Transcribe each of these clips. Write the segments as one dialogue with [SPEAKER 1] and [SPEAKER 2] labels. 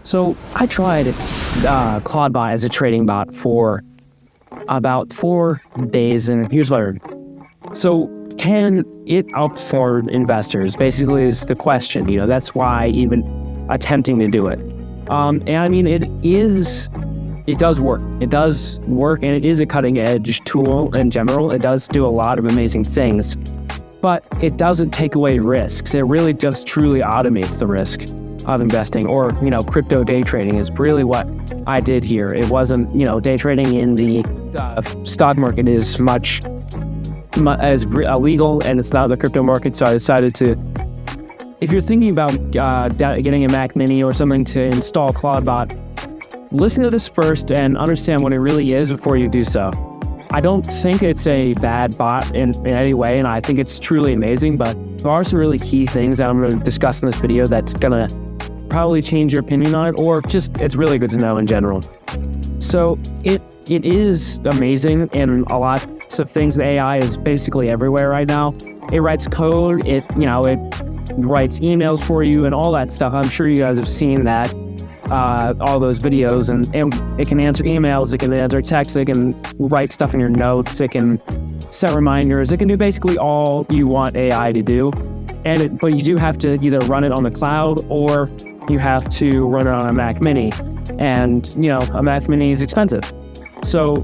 [SPEAKER 1] So I tried CloudBot as a trading bot for about 4 days, and here's what I learned. So can it outperform investors? Basically, is the question. That's why even attempting to do it. And I mean, it does work. It does work, and it is a cutting edge tool in general. It does do a lot of amazing things, but it doesn't take away risks. It really just truly automates the risk of investing, or crypto day trading is really what I did here. It wasn't, day trading in the stock market is much as illegal, and it's not the crypto market. So I decided to, if you're thinking about getting a Mac Mini or something to install CloudBot, listen to this first and understand what it really is before you do so. I don't think it's a bad bot in any way, and I think it's truly amazing, but there are some really key things that I'm going to discuss in this video that's going to probably change your opinion on it, or just it's really good to know in general. So it is amazing in a lot of things. The AI is basically everywhere right now. It writes code, it writes emails for you and all that stuff. I'm sure you guys have seen that. All those videos, and it can answer emails, it can answer texts, it can write stuff in your notes, it can set reminders, it can do basically all you want AI to do. But you do have to either run it on the cloud or you have to run it on a Mac Mini, and a Mac Mini is expensive. So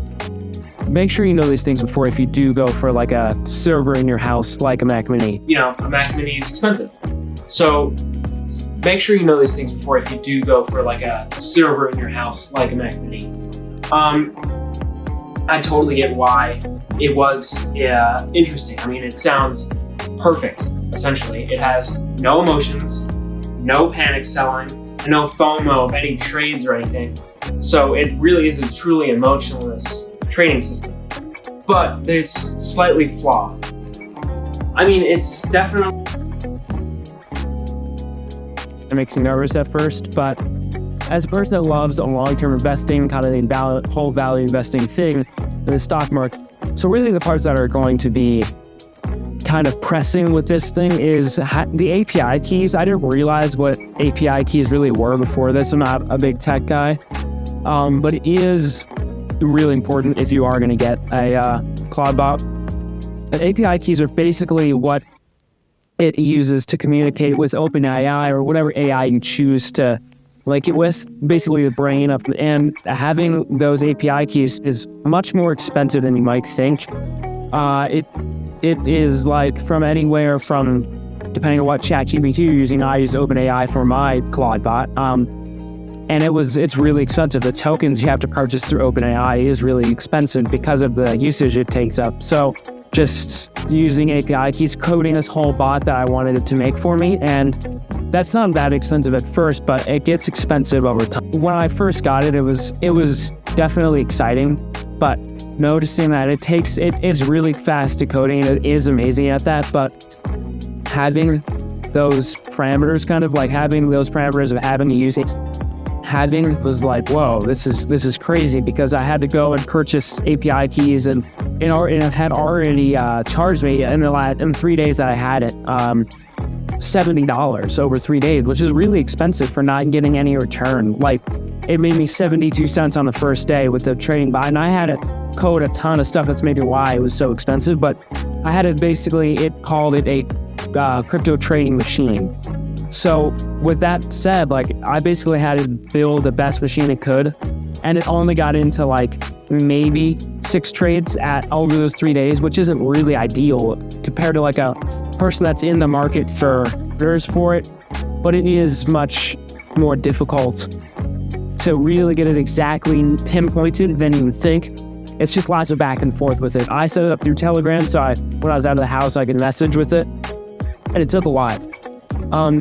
[SPEAKER 1] make sure you know these things before, if you do go for like a server in your house like a Mac Mini. A Mac Mini is expensive. So make sure you know these things before, if you do go for like a server in your house like a Mac Mini. I totally get why it was interesting. I mean, it sounds perfect, essentially. It has no emotions, no panic selling, and no FOMO of any trades or anything. So it really is a truly emotionless trading system. But there's slightly flawed. I mean, it's definitely... It makes me nervous at first, but as a person that loves a long-term investing, kind of the whole value investing thing in the stock market, so really the parts that are going to be kind of pressing with this thing is the API keys. I didn't realize what API keys really were before this. I'm not a big tech guy, but it is really important if you are going to get a CloudBot. The API keys are basically what it uses to communicate with OpenAI or whatever AI you choose to link it with, basically the brain of, and having those API keys is much more expensive than you might think. It is like from anywhere from, depending on what ChatGPT you're using. I use OpenAI for my CloudBot, and it's really expensive. The tokens you have to purchase through OpenAI is really expensive because of the usage it takes up. So just using API keys, coding this whole bot that I wanted it to make for me, and that's not that expensive at first, but it gets expensive over time. When I first got it, it was definitely exciting, but noticing that it's really fast at coding, and it is amazing at that, but having those parameters, kind of like having those parameters of having to use it, was like, whoa, this is crazy, because I had to go and purchase API keys, and it had already charged me in 3 days that I had it, $70 over 3 days, which is really expensive for not getting any return. Like, it made me 72 cents on the first day with the trading bot, and I had to code a ton of stuff. That's maybe why it was so expensive, but I had it called it a crypto trading machine. So with that said, like, I basically had to build the best machine it could, and it only got into like maybe 6 trades over those 3 days, which isn't really ideal compared to like a person that's in the market for years for it, but it is much more difficult to really get it exactly pinpointed than you would think. It's just lots of back and forth with it. I set it up through Telegram, so when I was out of the house, I could message with it, and it took a while.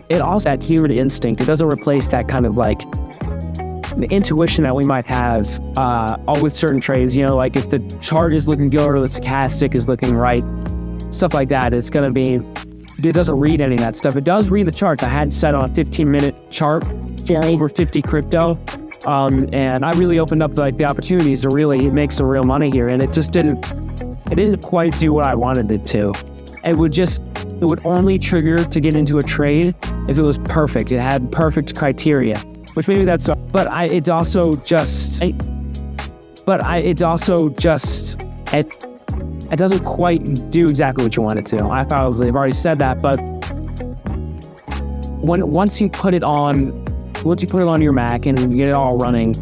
[SPEAKER 1] It also had human instinct. It doesn't replace that kind of like the intuition that we might have with certain trades. Like if the chart is looking good or the stochastic is looking right, stuff like that. It doesn't read any of that stuff. It does read the charts. I had set on a 15-minute chart for over 50 crypto, and I really opened up the opportunities to really make some real money here. And it just didn't quite do what I wanted it to. It would only trigger to get into a trade if it was perfect. It had perfect criteria. which maybe that's, but it also just, it doesn't quite do exactly what you want it to. I probably have already said that, but once you put it on your Mac and you get it all running,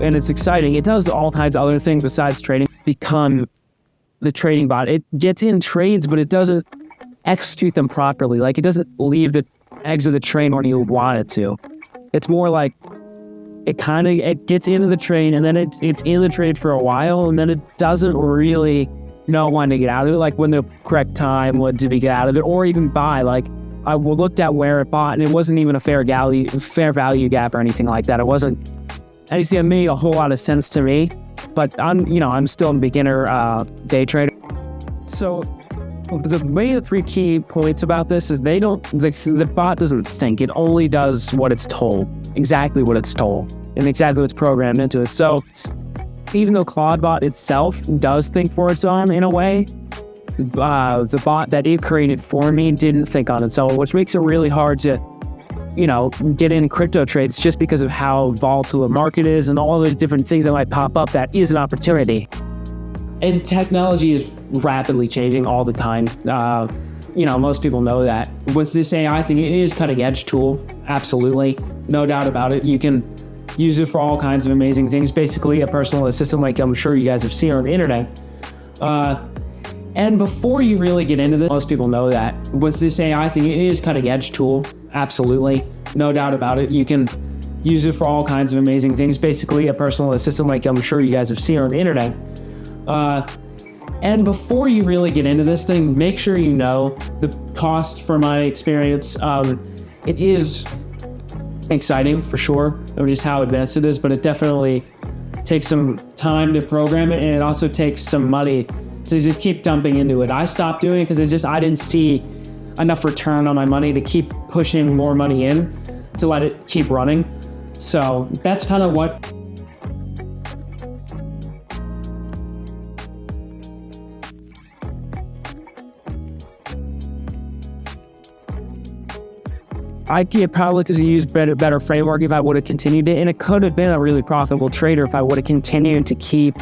[SPEAKER 1] and it's exciting, it does all kinds of other things besides trading become the trading bot. It gets in trades, but it doesn't execute them properly. Like, it doesn't leave the eggs of the train when you want it to. It's more like it gets into the trade, and then it's in the trade for a while, and then it doesn't really know when to get out of it, like when the correct time would to get out of it, or even buy. Like, I looked at where it bought, and it wasn't even a fair value gap or anything like that. It wasn't anything that made a whole lot of sense to me. But I'm still a beginner day trader. So the three key points about this is the bot doesn't think. It only does what it's told, exactly what it's told, and exactly what's programmed into it. So even though Claudebot itself does think for its own in a way, the bot that it created for me didn't think on its own, which makes it really hard to, get in crypto trades just because of how volatile the market is and all the different things that might pop up. That is an opportunity. And technology is rapidly changing all the time. Most people know that. With this AI thing, it is cutting edge tool. Absolutely. No doubt about it. You can use it for all kinds of amazing things. Basically a personal assistant, like I'm sure you guys have seen on the internet. And before you really get into this, most people know that. With this AI thing, it is cutting edge tool. Absolutely. No doubt about it. You can use it for all kinds of amazing things. Basically a personal assistant, like I'm sure you guys have seen on the internet. And before you really get into this thing, make sure you know the cost. For my experience, it is exciting for sure, or just how advanced it is, but it definitely takes some time to program it, and it also takes some money to just keep dumping into it. I stopped doing it because I didn't see enough return on my money to keep pushing more money in to let it keep running. So that's kind of what I get, probably because you used better framework if I would have continued it, and it could have been a really profitable trader if I would have continued to keep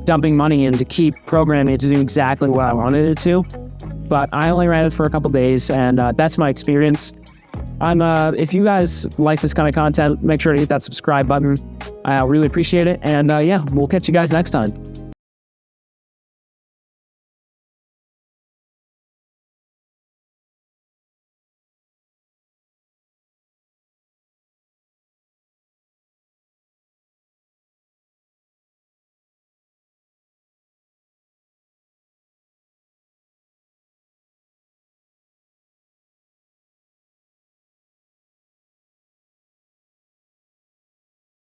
[SPEAKER 1] dumping money in, to keep programming it to do exactly what I wanted it to. But I only ran it for a couple days, and that's my experience. If you guys like this kind of content, make sure to hit that subscribe button. I really appreciate it, and we'll catch you guys next time.